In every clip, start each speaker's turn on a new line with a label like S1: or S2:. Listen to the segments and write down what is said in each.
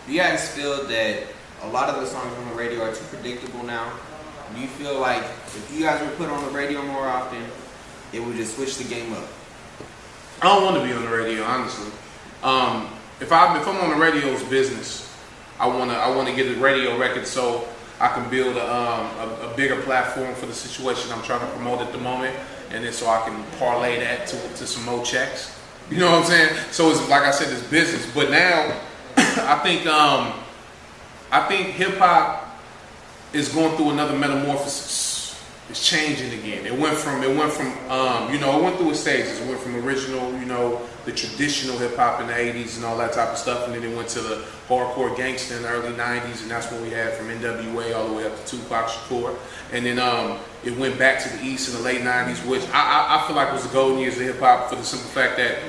S1: Do you guys feel that a lot of the songs on the radio are too predictable now? Do you feel like if you guys were put on the radio more often, it would just switch the game up?
S2: I don't want to be on the radio, honestly. If I'm on the radio's business, I want to get a radio record so I can build a bigger platform for the situation I'm trying to promote at the moment, and then so I can parlay that to some more checks. You know what I'm saying? So it's like I said, it's business. But now, I think hip hop is going through another metamorphosis. It's changing again. It went through its stages. It went from original, the traditional hip hop in the 80s and all that type of stuff, and then it went to the hardcore gangster in the early 90s, and that's what we had from NWA all the way up to Tupac Shakur. And then it went back to the East in the late 90s, which I feel like was the golden years of hip hop for the simple fact that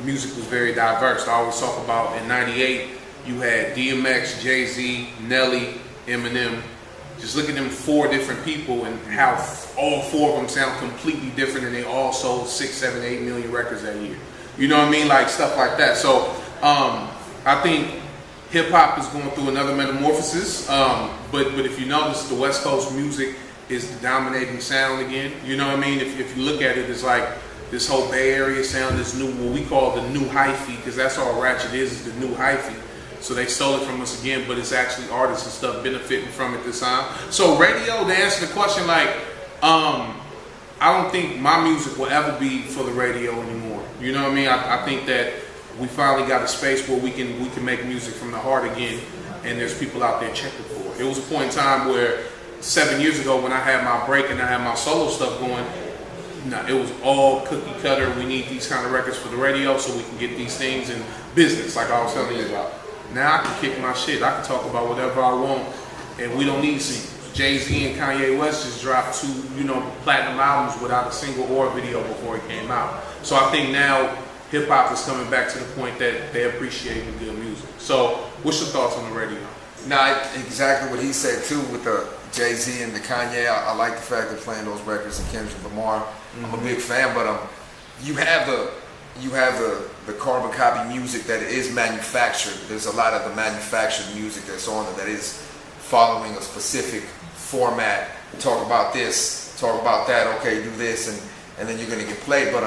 S2: music was very diverse. I always talk about in '98, you had DMX, Jay-Z, Nelly, Eminem. Just look at them 4 different people and how all 4 of them sound completely different, and they all sold 6, 7, 8 million records that year. You know what I mean? Like stuff like that. So I think hip hop is going through another metamorphosis. But if you notice, the West Coast music is the dominating sound again. You know what I mean? If you look at it, it's like this whole Bay Area sound, this new, what we call the new hyphy, because that's all Ratchet is the new hyphy. So they stole it from us again, but it's actually artists and stuff benefiting from it this time. So radio, to answer the question, I don't think my music will ever be for the radio anymore. You know what I mean? I think that we finally got a space where we can make music from the heart again, and there's people out there checking for it. It was a point in time where 7 years ago when I had my break and I had my solo stuff going, it was all cookie cutter. We need these kind of records for the radio so we can get these things in business, like I was telling you about. Now I can kick my shit. I can talk about whatever I want, and we don't need singles. Jay-Z and Kanye West just dropped 2, platinum albums without a single or a video before it came out. So I think now hip hop is coming back to the point that they appreciate the good music. So what's your thoughts on the radio?
S3: Nah, exactly what he said too with the Jay-Z and the Kanye. I like the fact they're playing those records and Kendrick Lamar. I'm a big fan, but you have the carbon copy music that is manufactured. There's a lot of the manufactured music that's on it that is following a specific format. Talk about this, talk about that, okay, do this, and then you're going to get played. But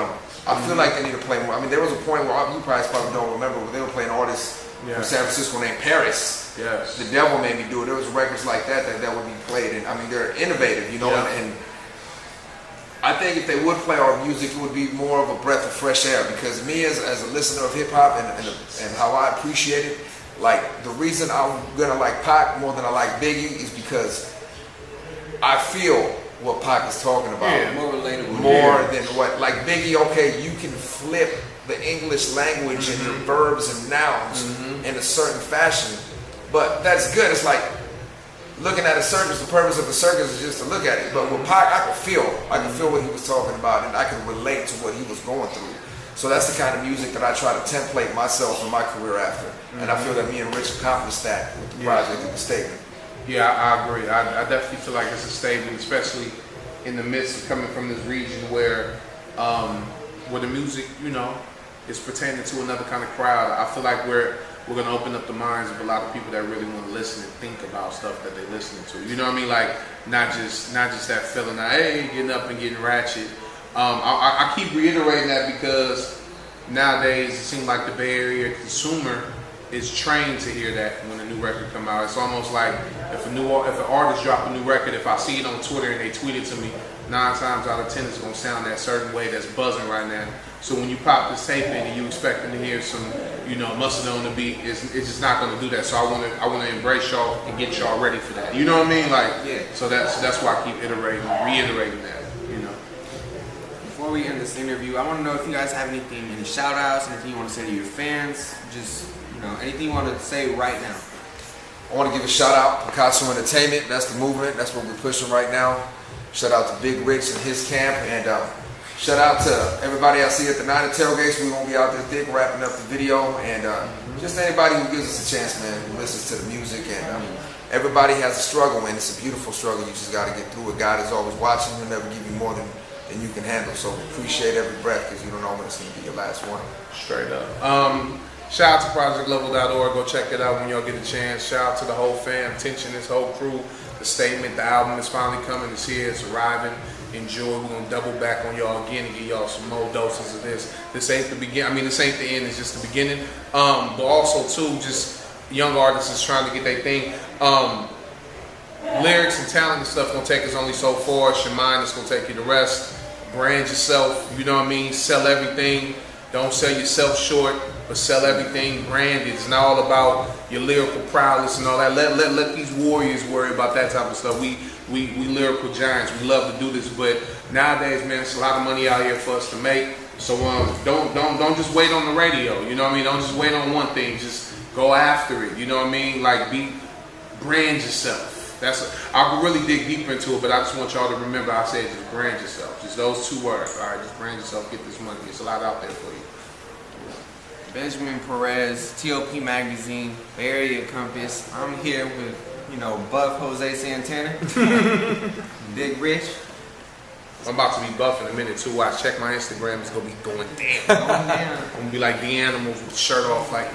S3: I feel like they need to play more. I mean, there was a point where you probably don't remember, where they were playing artists from San Francisco named Paris.
S2: Yes.
S3: The Devil made me do it. There was records like that would be played, and I mean, they're innovative, and I think if they would play our music, it would be more of a breath of fresh air. Because me, as a listener of hip hop and how I appreciate it, like the reason I'm gonna like Pac more than I like Biggie is because I feel what Pac is talking about.
S1: Yeah, more relatable.
S3: More than what, like Biggie. Okay, you can flip the English language and your verbs and nouns in a certain fashion, but that's good. It's like looking at a circus. The purpose of the circus is just to look at it. But with Pac, I could feel what he was talking about, and I could relate to what he was going through. So that's the kind of music that I try to template myself in my career after. And I feel that me and Rich accomplished that with the project and the statement.
S2: Yeah, I agree. I definitely feel like it's a statement, especially in the midst of coming from this region where the music, is pertaining to another kind of crowd. I feel like we're going to open up the minds of a lot of people that really want to listen and think about stuff that they're listening to. You know what I mean? Like not just that feeling of, hey, getting up and getting ratchet. I keep reiterating that because nowadays it seems like the Bay Area consumer is trained to hear that when a new record come out. It's almost like if an artist drop a new record, if I see it on Twitter and they tweet it to me, 9 times out of 10 it's gonna sound that certain way that's buzzing right now. So when you pop this tape in and you expecting to hear some, mustard on the beat, it's just not gonna do that. So I wanna embrace y'all and get y'all ready for that. You know what I mean? So that's why I keep reiterating that.
S1: Before we end this interview, I want to know if you guys have any shout outs, anything you want to say to your fans, just, anything you want to say right now.
S3: I want to give a shout out to Picasso Entertainment. That's the movement. That's what we're pushing right now. Shout out to Big Rich and his camp. And shout out to everybody I see at the 9 tailgates. We won't be out there thick wrapping up the video. And just anybody who gives us a chance, man, who listens to the music. And everybody has a struggle, and it's a beautiful struggle. You just got to get through it. God is always watching. He'll never give you more than you can handle. So appreciate every breath, because you don't know when it's going to be your last one.
S2: Straight up. Shout out to projectlevel.org. Go check it out when y'all get a chance. Shout out to the whole fam, Tension, this whole crew. The statement, the album is finally coming. It's here. It's arriving. Enjoy. We're gonna double back on y'all again and give y'all some more doses of this. This ain't the beginning. I mean, this ain't the end. It's just the beginning. But also too, just young artists is trying to get their thing. Lyrics and talent and stuff gonna take us only so far. It's your mind that's gonna take you the rest. Brand yourself. You know what I mean? Sell everything. Don't sell yourself short, but sell everything branded. It's not all about your lyrical prowess and all that. Let these warriors worry about that type of stuff. We lyrical giants. We love to do this, but nowadays, man, it's a lot of money out here for us to make. So don't just wait on the radio. You know what I mean? Don't just wait on one thing. Just go after it. You know what I mean? Like brand yourself. I could really dig deeper into it, but I just want y'all to remember I said just brand yourself. Just those 2 words. All right, just brand yourself. Get this money. It's a lot out there for you.
S1: Benjamin Perez, TOP Magazine, Bay Area Compass. I'm here with, Buff Jose Santana, Big Rich.
S2: I'm about to be buff in a minute too. Watch, check my Instagram. It's gonna be going down.
S1: Going down.
S2: I'm gonna be like the animals with the shirt off, like.